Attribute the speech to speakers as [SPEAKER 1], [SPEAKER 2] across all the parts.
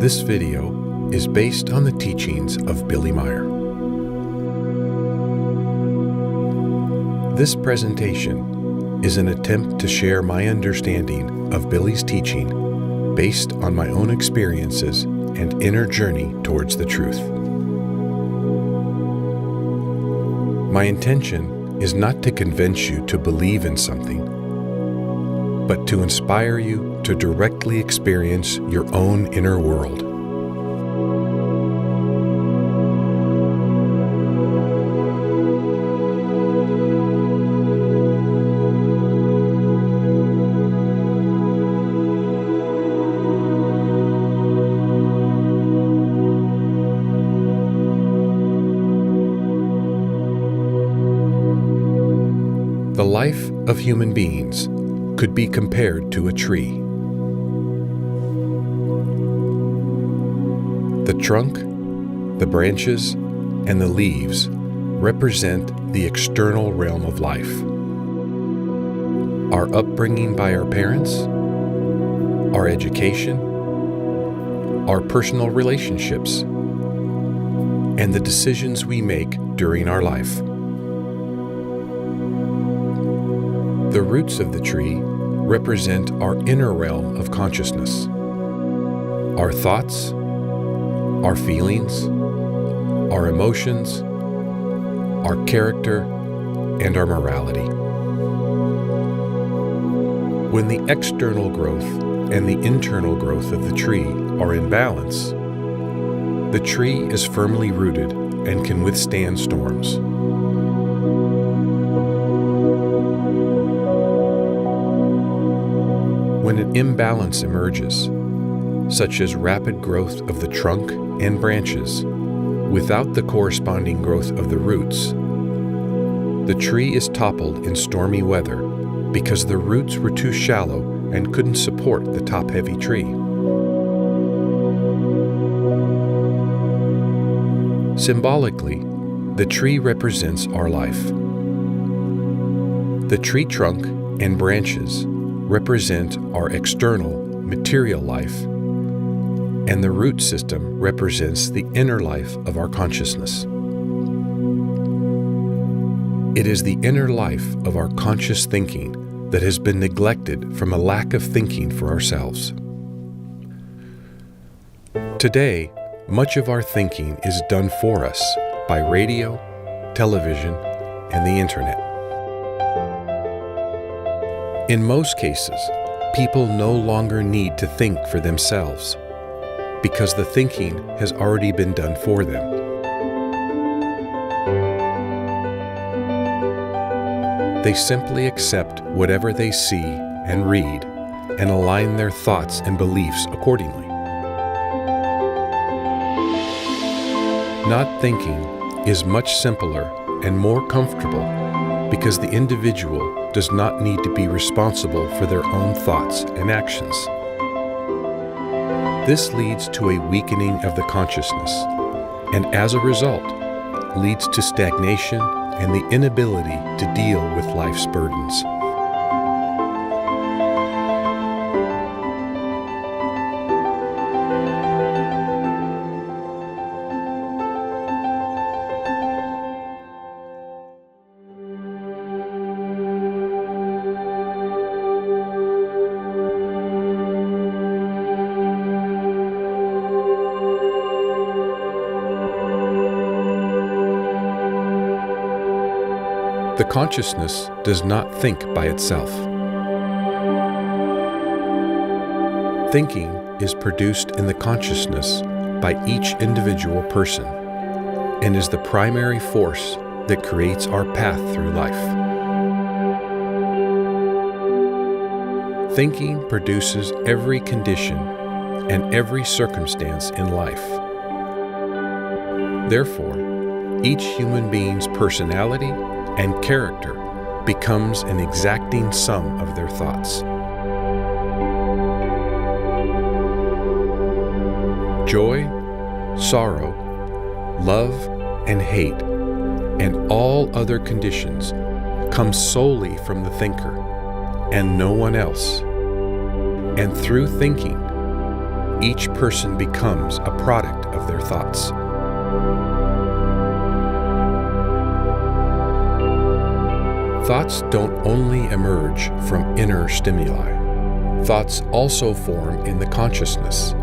[SPEAKER 1] This video is based on the teachings of Billy Meier. This presentation is an attempt to share my understanding of Billy's teaching based on my own experiences and inner journey towards the truth. My intention is not to convince you to believe in something, but to inspire you to directly experience your own inner world. The life of human beings could be compared to a tree. The trunk, the branches, and the leaves represent the external realm of life. Our upbringing by our parents, our education, our personal relationships, and the decisions we make during our life. The roots of the tree represent our inner realm of consciousness, our thoughts, our feelings, our emotions, our character, and our morality. When the external growth and the internal growth of the tree are in balance, the tree is firmly rooted and can withstand storms. When an imbalance emerges, such as rapid growth of the trunk and branches, without the corresponding growth of the roots, the tree is toppled in stormy weather because the roots were too shallow and couldn't support the top-heavy tree. Symbolically, the tree represents our life. The tree trunk and branches represent our external, material life, and the root system represents the inner life of our consciousness. It is the inner life of our conscious thinking that has been neglected from a lack of thinking for ourselves. Today, much of our thinking is done for us by radio, television, and the internet. In most cases, people no longer need to think for themselves because the thinking has already been done for them. They simply accept whatever they see and read and align their thoughts and beliefs accordingly. Not thinking is much simpler and more comfortable because the individual does not need to be responsible for their own thoughts and actions. This leads to a weakening of the consciousness, and as a result, leads to stagnation and the inability to deal with life's burdens. The consciousness does not think by itself. Thinking is produced in the consciousness by each individual person and is the primary force that creates our path through life. Thinking produces every condition and every circumstance in life. Therefore, each human being's personality and character becomes an exacting sum of their thoughts. Joy, sorrow, love, and hate, and all other conditions come solely from the thinker and no one else. And through thinking, each person becomes a product of their thoughts. Thoughts don't only emerge from inner stimuli. Thoughts also form in the consciousness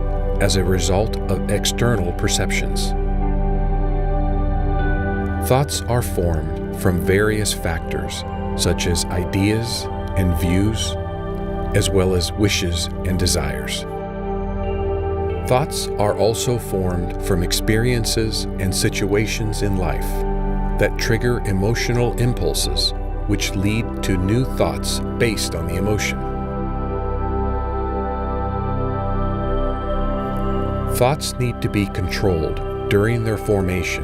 [SPEAKER 1] as a result of external perceptions. Thoughts are formed from various factors, such as ideas and views, as well as wishes and desires. Thoughts are also formed from experiences and situations in life that trigger emotional impulses, which lead to new thoughts based on the emotion. Thoughts need to be controlled during their formation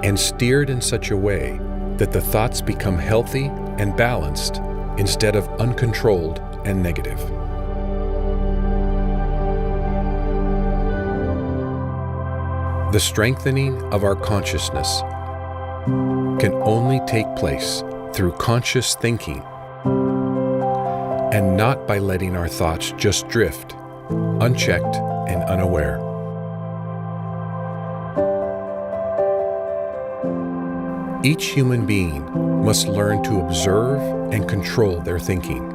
[SPEAKER 1] and steered in such a way that the thoughts become healthy and balanced instead of uncontrolled and negative. The strengthening of our consciousness can only take place through conscious thinking and not by letting our thoughts just drift, unchecked and unaware. Each human being must learn to observe and control their thinking.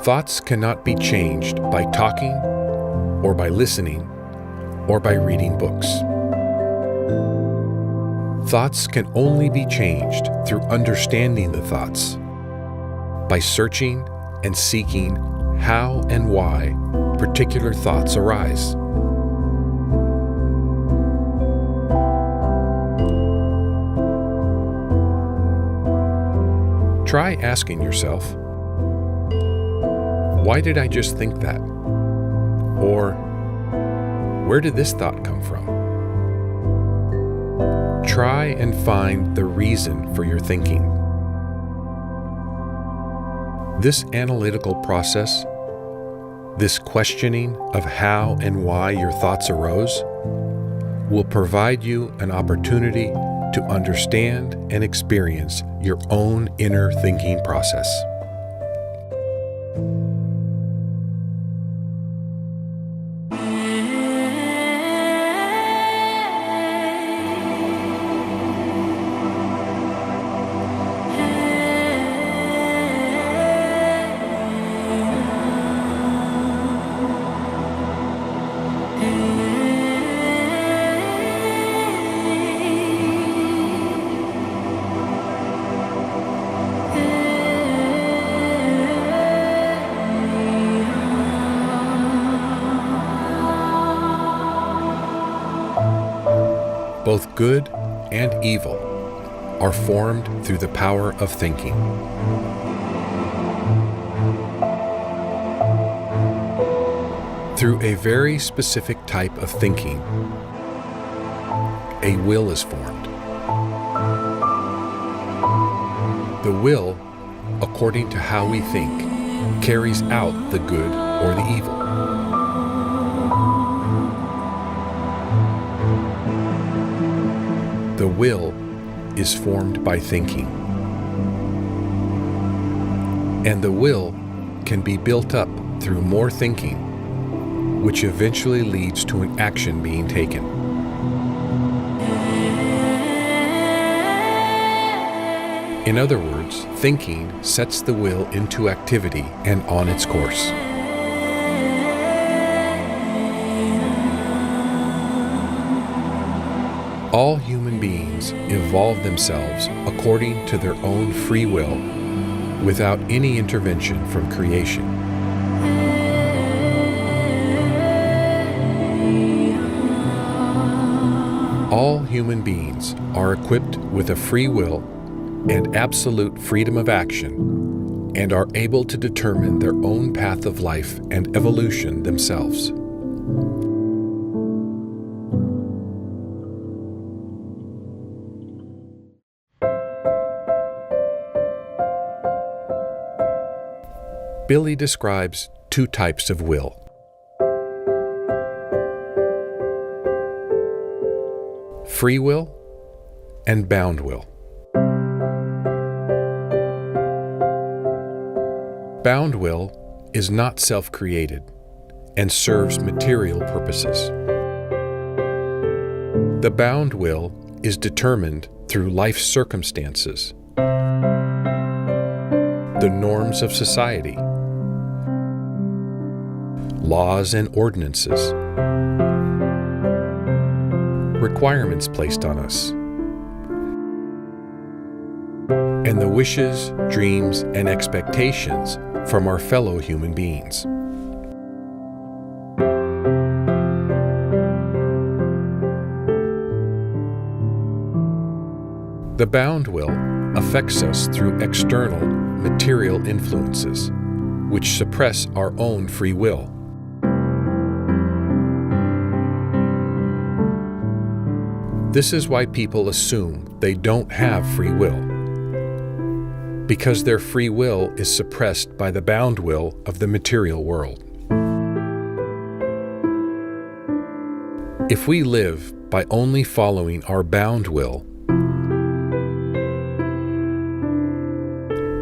[SPEAKER 1] Thoughts cannot be changed by talking, or by listening, or by reading books. Thoughts can only be changed through understanding the thoughts, by searching and seeking how and why particular thoughts arise. Try asking yourself, why did I just think that? Or, where did this thought come from? Try and find the reason for your thinking. This analytical process, this questioning of how and why your thoughts arose, will provide you an opportunity to understand and experience your own inner thinking process. Both good and evil are formed through the power of thinking. Through a very specific type of thinking, a will is formed. The will, according to how we think, carries out the good or the evil. The will is formed by thinking. And the will can be built up through more thinking, which eventually leads to an action being taken. In other words, thinking sets the will into activity and on its course. All human beings evolve themselves according to their own free will, without any intervention from creation. All human beings are equipped with a free will and absolute freedom of action, and are able to determine their own path of life and evolution themselves. Billy describes two types of will. Free will and bound will. Bound will is not self-created and serves material purposes. The bound will is determined through life circumstances, the norms of society, laws and ordinances, requirements placed on us, and the wishes, dreams, and expectations from our fellow human beings. The bound will affects us through external, material influences, which suppress our own free will. This is why people assume they don't have free will, because their free will is suppressed by the bound will of the material world. If we live by only following our bound will,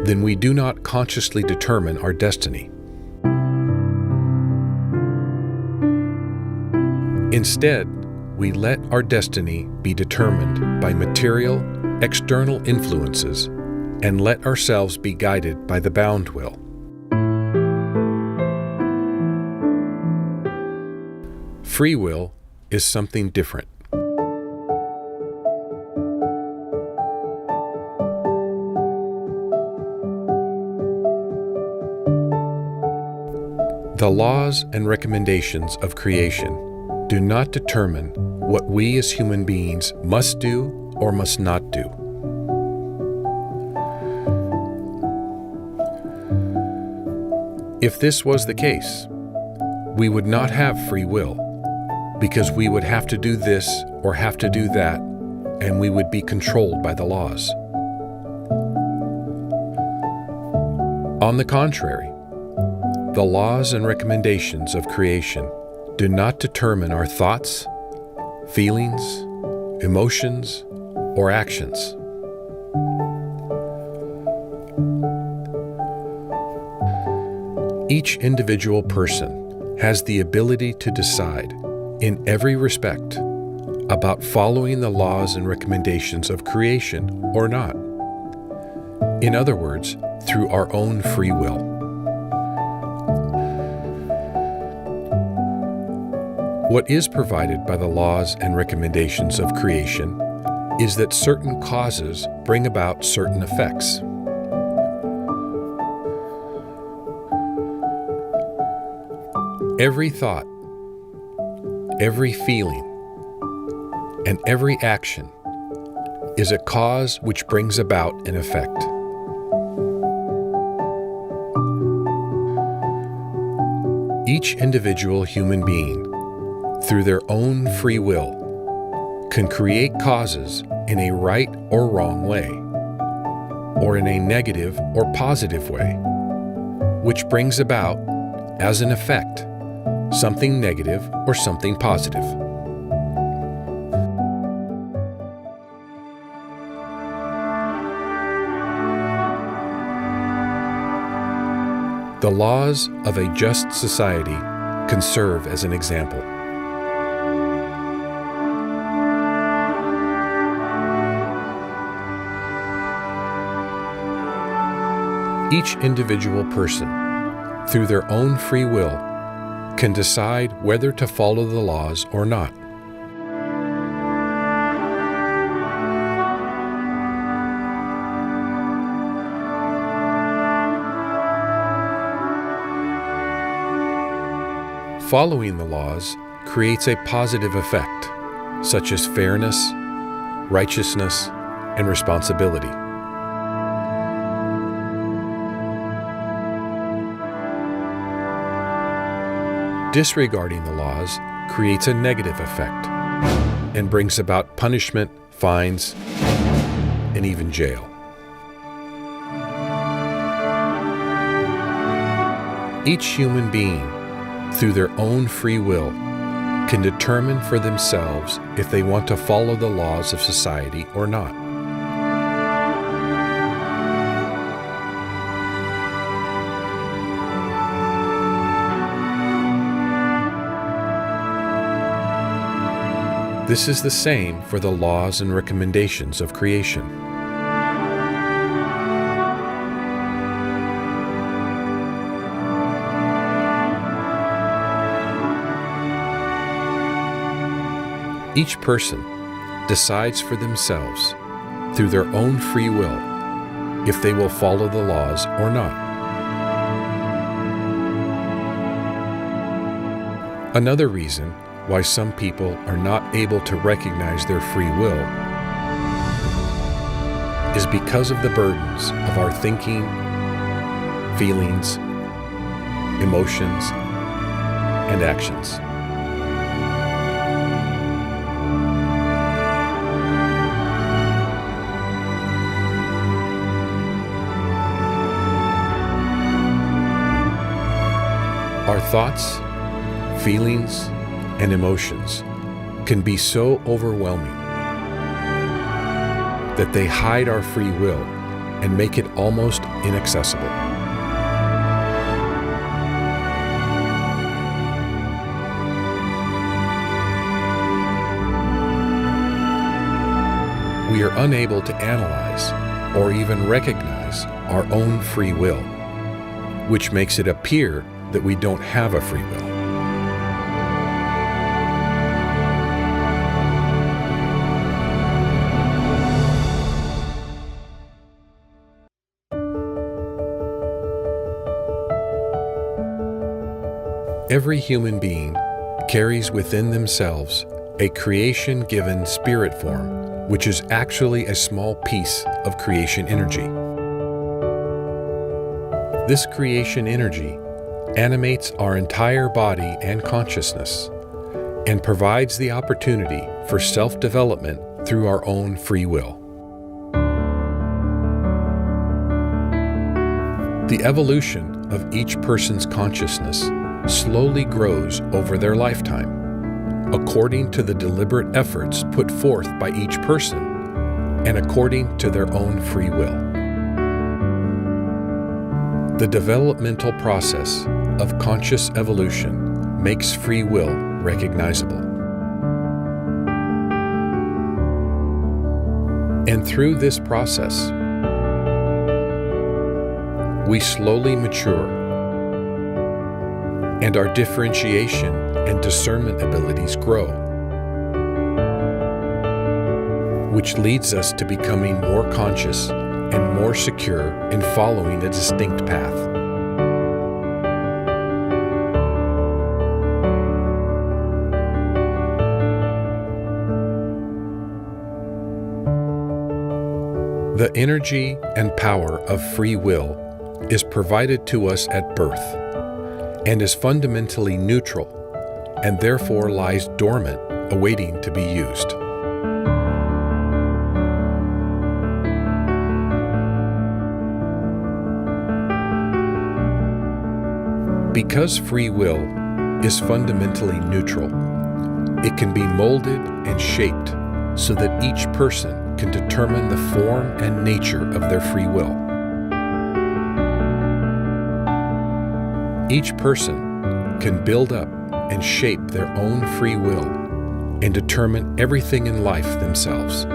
[SPEAKER 1] then we do not consciously determine our destiny. Instead, we let our destiny be determined by material, external influences and let ourselves be guided by the bound will. Free will is something different. The laws and recommendations of creation do not determine what we as human beings must do or must not do. If this was the case, we would not have free will, because we would have to do this or have to do that, and we would be controlled by the laws. On the contrary, the laws and recommendations of creation do not determine our thoughts, feelings, emotions, or actions. Each individual person has the ability to decide, in every respect, about following the laws and recommendations of creation or not. In other words, through our own free will. What is provided by the laws and recommendations of creation is that certain causes bring about certain effects. Every thought, every feeling, and every action is a cause which brings about an effect. Each individual human being, through their own free will, can create causes in a right or wrong way, or in a negative or positive way, which brings about, as an effect, something negative or something positive. The laws of a just society can serve as an example. Each individual person, through their own free will, can decide whether to follow the laws or not. Following the laws creates a positive effect, such as fairness, righteousness, and responsibility. Disregarding the laws creates a negative effect and brings about punishment, fines, and even jail. Each human being, through their own free will, can determine for themselves if they want to follow the laws of society or not. This is the same for the laws and recommendations of creation. Each person decides for themselves, through their own free will, if they will follow the laws or not. Another reason why some people are not able to recognize their free will is because of the burdens of our thinking, feelings, emotions, and actions. Our thoughts, feelings, and emotions can be so overwhelming that they hide our free will and make it almost inaccessible. We are unable to analyze or even recognize our own free will, which makes it appear that we don't have a free will. Every human being carries within themselves a creation-given spirit form, which is actually a small piece of creation energy. This creation energy animates our entire body and consciousness and provides the opportunity for self-development through our own free will. The evolution of each person's consciousness slowly grows over their lifetime, according to the deliberate efforts put forth by each person and according to their own free will. The developmental process of conscious evolution makes free will recognizable. And through this process, we slowly mature, and our differentiation and discernment abilities grow, which leads us to becoming more conscious and more secure in following a distinct path. The energy and power of free will is provided to us at birth and is fundamentally neutral and therefore lies dormant, awaiting to be used. Because free will is fundamentally neutral, it can be molded and shaped so that each person can determine the form and nature of their free will. Each person can build up and shape their own free will and determine everything in life themselves.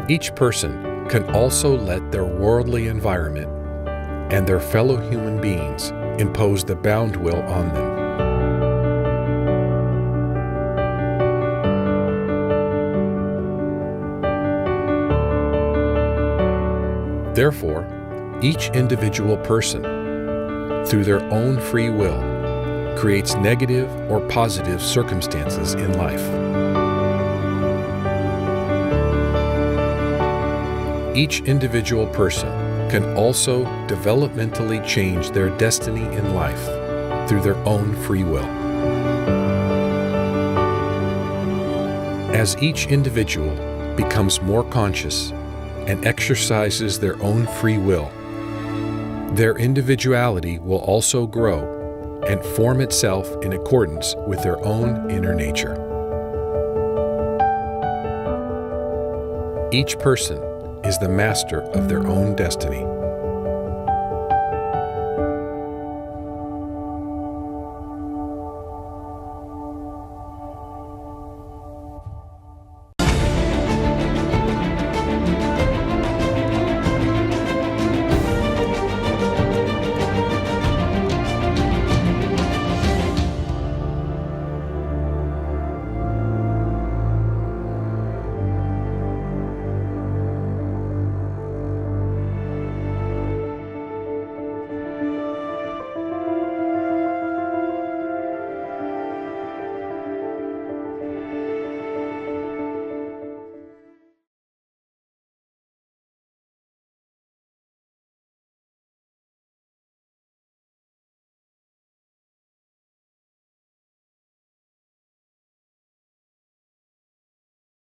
[SPEAKER 1] Each person can also let their worldly environment and their fellow human beings impose the bound will on them. Therefore, each individual person, through their own free will, creates negative or positive circumstances in life. Each individual person can also developmentally change their destiny in life through their own free will. As each individual becomes more conscious and exercises their own free will, their individuality will also grow and form itself in accordance with their own inner nature. Each person is the master of their own destiny.